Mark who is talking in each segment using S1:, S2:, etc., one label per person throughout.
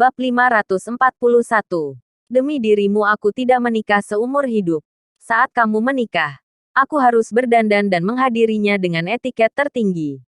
S1: Bab 541. Demi dirimu aku tidak menikah seumur hidup. Saat kamu menikah, aku harus berdandan dan menghadirinya dengan etiket tertinggi.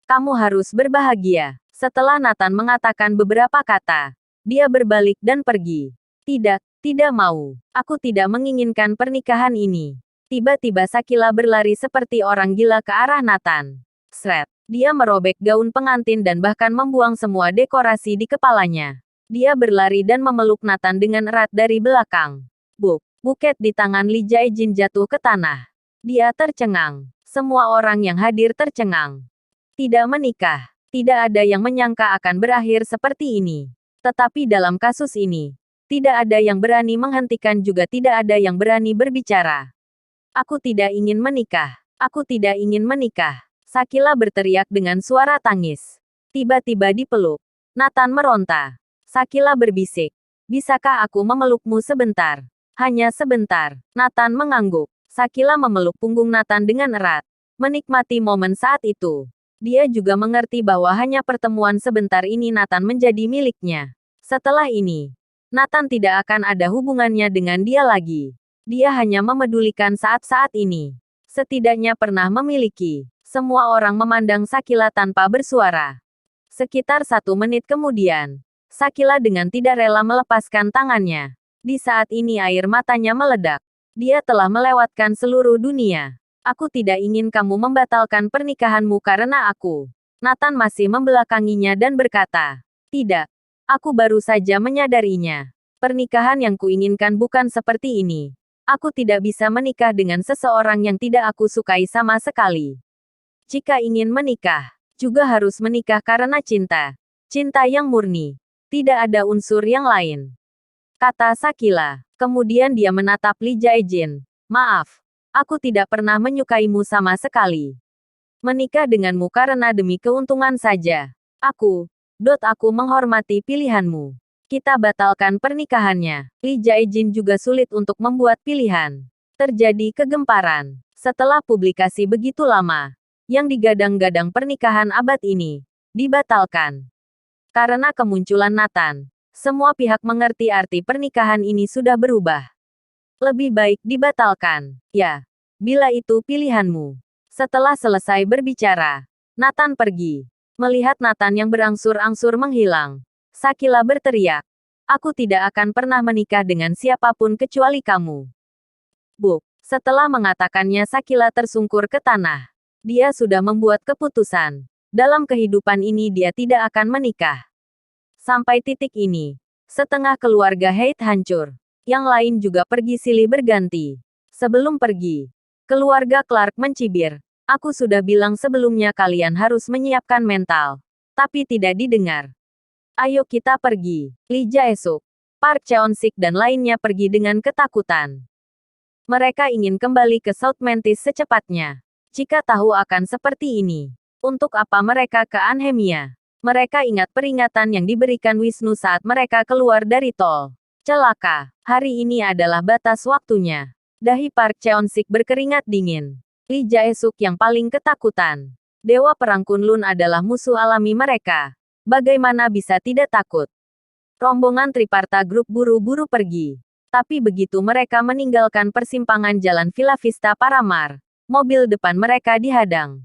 S1: Kamu harus berbahagia. Setelah Nathan mengatakan beberapa kata, dia berbalik dan pergi. Tidak, tidak mau. Aku tidak menginginkan pernikahan ini. Tiba-tiba Sakila berlari seperti orang gila ke arah Nathan. Sret. Dia merobek gaun pengantin dan bahkan membuang semua dekorasi di kepalanya. Dia berlari dan memeluk Nathan dengan erat dari belakang. Buket di tangan Li Jaejin jatuh ke tanah. Dia tercengang. Semua orang yang hadir tercengang. Tidak menikah. Tidak ada yang menyangka akan berakhir seperti ini. Tetapi dalam kasus ini, tidak ada yang berani menghentikan juga tidak ada yang berani berbicara. Aku tidak ingin menikah. Aku tidak ingin menikah. Sakila berteriak dengan suara tangis. Tiba-tiba dipeluk. Nathan meronta. Sakila berbisik. Bisakah aku memelukmu sebentar? Hanya sebentar. Nathan mengangguk. Sakila memeluk punggung Nathan dengan erat. Menikmati momen saat itu. Dia juga mengerti bahwa hanya pertemuan sebentar ini Nathan menjadi miliknya. Setelah ini, Nathan tidak akan ada hubungannya dengan dia lagi. Dia hanya memedulikan saat-saat ini. Setidaknya pernah memiliki. Semua orang memandang Sakila tanpa bersuara. Sekitar 1 menit kemudian, Sakila dengan tidak rela melepaskan tangannya. Di saat ini air matanya meledak. Dia telah melewatkan seluruh dunia. Aku tidak ingin kamu membatalkan pernikahanmu karena aku. Nathan masih membelakanginya dan berkata, tidak. Aku baru saja menyadarinya. Pernikahan yang kuinginkan bukan seperti ini. Aku tidak bisa menikah dengan seseorang yang tidak aku sukai sama sekali. Jika ingin menikah, juga harus menikah karena cinta. Cinta yang murni. Tidak ada unsur yang lain. Kata Sakila. Kemudian dia menatap Li Jaejin. Maaf. Aku tidak pernah menyukaimu sama sekali. Menikah denganmu karena demi keuntungan saja. Aku menghormati pilihanmu. Kita batalkan pernikahannya. Li Jaejin juga sulit untuk membuat pilihan. Terjadi kegemparan. Setelah publikasi begitu lama, yang digadang-gadang pernikahan abad ini dibatalkan. Karena kemunculan Nathan, semua pihak mengerti arti pernikahan ini sudah berubah. Lebih baik dibatalkan. Ya, bila itu pilihanmu. Setelah selesai berbicara, Nathan pergi. Melihat Nathan yang berangsur-angsur menghilang, Sakila berteriak, aku tidak akan pernah menikah dengan siapapun kecuali kamu. Setelah mengatakannya Sakila tersungkur ke tanah. Dia sudah membuat keputusan. Dalam kehidupan ini dia tidak akan menikah. Sampai titik ini, setengah keluarga Haidt hancur. Yang lain juga pergi silih berganti. Sebelum pergi, keluarga Clark mencibir. Aku sudah bilang sebelumnya kalian harus menyiapkan mental. Tapi tidak didengar. Ayo kita pergi. Lee Jae-suk, Park Cheon-sik dan lainnya pergi dengan ketakutan. Mereka ingin kembali ke South Mantis secepatnya. Jika tahu akan seperti ini, untuk apa mereka ke Anhemia? Mereka ingat peringatan yang diberikan Wisnu saat mereka keluar dari tol. Celaka, hari ini adalah batas waktunya. Dahi Park Cheon-sik berkeringat dingin. Lee Jae-suk yang paling ketakutan. Dewa Perang Kunlun adalah musuh alami mereka. Bagaimana bisa tidak takut? Rombongan Triparta Group buru-buru pergi. Tapi begitu mereka meninggalkan persimpangan jalan Villa Vista Paramar, mobil depan mereka dihadang.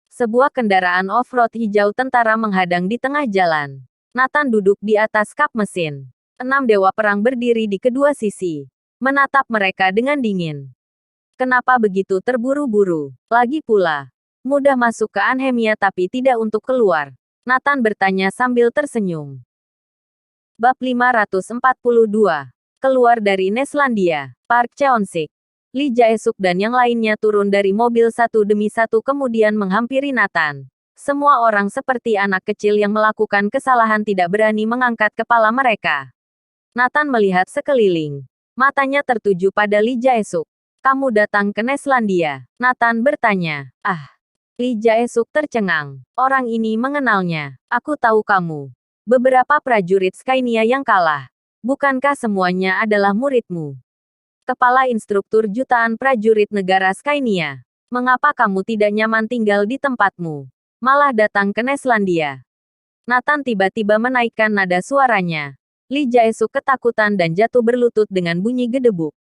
S1: Sebuah kendaraan off-road hijau tentara menghadang di tengah jalan. Nathan duduk di atas kap mesin. 6 dewa perang berdiri di kedua sisi, menatap mereka dengan dingin. Kenapa begitu terburu-buru? Lagi pula, mudah masuk ke Anhemia tapi tidak untuk keluar. Nathan bertanya sambil tersenyum. Bab 542. Keluar dari Neslandia. Park Cheon-sik, Lee Jae-suk dan yang lainnya turun dari mobil satu demi satu kemudian menghampiri Nathan. Semua orang seperti anak kecil yang melakukan kesalahan tidak berani mengangkat kepala mereka. Nathan melihat sekeliling. Matanya tertuju pada Lee Jae-suk. Kamu datang ke Neslandia? Nathan bertanya. Lee Jae-suk tercengang. Orang ini mengenalnya. Aku tahu kamu. Beberapa prajurit Skynia yang kalah. Bukankah semuanya adalah muridmu? Kepala instruktur jutaan prajurit negara Skynia. Mengapa kamu tidak nyaman tinggal di tempatmu? Malah datang ke Neslandia. Nathan tiba-tiba menaikkan nada suaranya. Li Jae-suk ketakutan dan jatuh berlutut dengan bunyi gedebuk.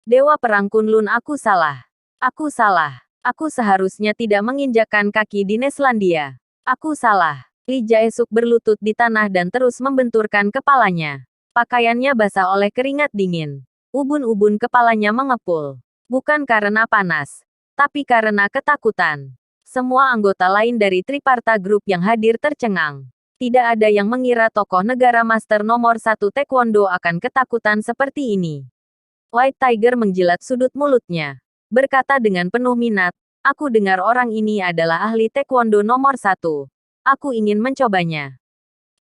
S1: Dewa Perang Kunlun, aku salah. Aku salah. Aku seharusnya tidak menginjakkan kaki di Neslandia. Aku salah. Li Jae-suk berlutut di tanah dan terus membenturkan kepalanya. Pakaiannya basah oleh keringat dingin. Ubun-ubun kepalanya mengepul. Bukan karena panas, tapi karena ketakutan. Semua anggota lain dari Triparta Group yang hadir tercengang. Tidak ada yang mengira tokoh negara master nomor 1 Taekwondo akan ketakutan seperti ini. White Tiger menjilat sudut mulutnya. Berkata dengan penuh minat, aku dengar orang ini adalah ahli Taekwondo nomor 1. Aku ingin mencobanya.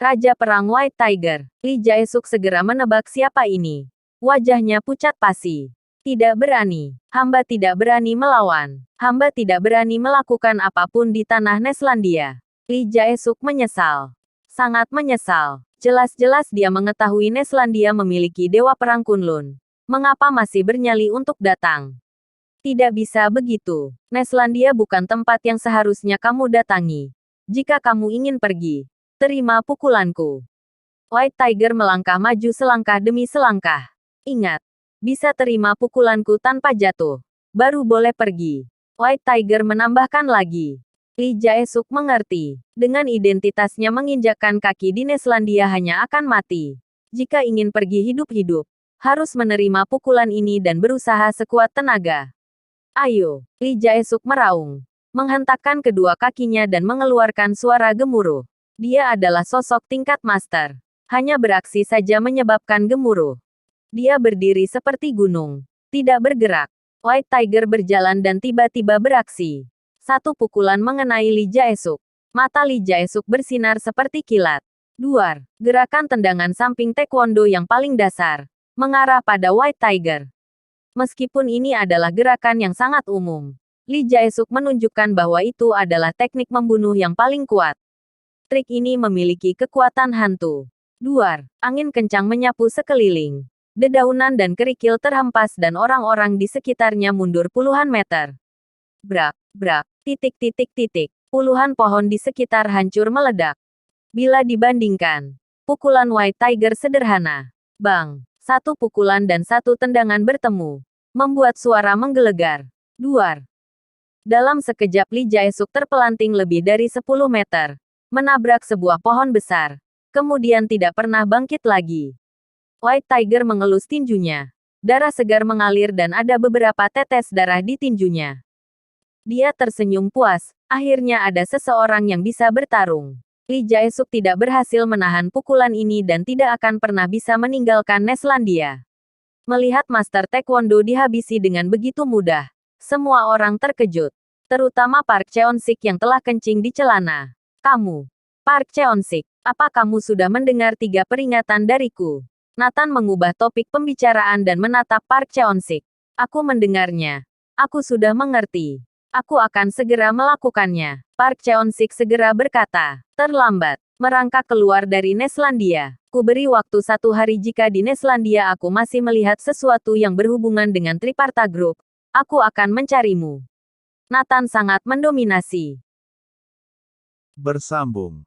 S1: Raja Perang White Tiger, Li Jae-suk segera menebak siapa ini. Wajahnya pucat pasi. Tidak berani. Hamba tidak berani melawan. Hamba tidak berani melakukan apapun di tanah Neslandia. Li Jae-suk menyesal. Sangat menyesal. Jelas-jelas dia mengetahui Neslandia memiliki Dewa Perang Kunlun. Mengapa masih bernyali untuk datang? Tidak bisa begitu. Neslandia bukan tempat yang seharusnya kamu datangi. Jika kamu ingin pergi, terima pukulanku. White Tiger melangkah maju selangkah demi selangkah. Ingat, bisa terima pukulanku tanpa jatuh. Baru boleh pergi. White Tiger menambahkan lagi. Li Jae-suk mengerti. Dengan identitasnya menginjakkan kaki di Neslandia hanya akan mati. Jika ingin pergi hidup-hidup, harus menerima pukulan ini dan berusaha sekuat tenaga. Ayo, Li Jae-suk meraung. Menghentakkan kedua kakinya dan mengeluarkan suara gemuruh. Dia adalah sosok tingkat master. Hanya beraksi saja menyebabkan gemuruh. Dia berdiri seperti gunung. Tidak bergerak. White Tiger berjalan dan tiba-tiba beraksi. Satu pukulan mengenai Li Jae-suk. Mata Li Jae-suk bersinar seperti kilat. Duar, gerakan tendangan samping taekwondo yang paling dasar, mengarah pada White Tiger. Meskipun ini adalah gerakan yang sangat umum, Li Jae-suk menunjukkan bahwa itu adalah teknik membunuh yang paling kuat. Trik ini memiliki kekuatan hantu. Duar, angin kencang menyapu sekeliling. Dedaunan dan kerikil terhempas dan orang-orang di sekitarnya mundur puluhan meter. Brak, brak, titik titik titik. Puluhan pohon di sekitar hancur meledak. Bila dibandingkan, pukulan White Tiger sederhana. Bang, satu pukulan dan satu tendangan bertemu. Membuat suara menggelegar. Duar. Dalam sekejap Li Jae-suk terpelanting lebih dari 10 meter. Menabrak sebuah pohon besar. Kemudian tidak pernah bangkit lagi. White Tiger mengelus tinjunya. Darah segar mengalir dan ada beberapa tetes darah di tinjunya. Dia tersenyum puas. Akhirnya ada seseorang yang bisa bertarung. Li Jae-suk tidak berhasil menahan pukulan ini dan tidak akan pernah bisa meninggalkan Neslandia. Melihat Master Taekwondo dihabisi dengan begitu mudah, semua orang terkejut. Terutama Park Cheon-sik yang telah kencing di celana. Kamu, Park Cheon-sik, apa kamu sudah mendengar 3 peringatan dariku? Nathan mengubah topik pembicaraan dan menatap Park Cheon-sik. Aku mendengarnya. Aku sudah mengerti. Aku akan segera melakukannya. Park Cheon-sik segera berkata. Terlambat. Merangkak keluar dari Neslandia. Ku beri waktu 1 hari jika di Neslandia aku masih melihat sesuatu yang berhubungan dengan Triparta Group. Aku akan mencarimu. Nathan sangat mendominasi.
S2: Bersambung.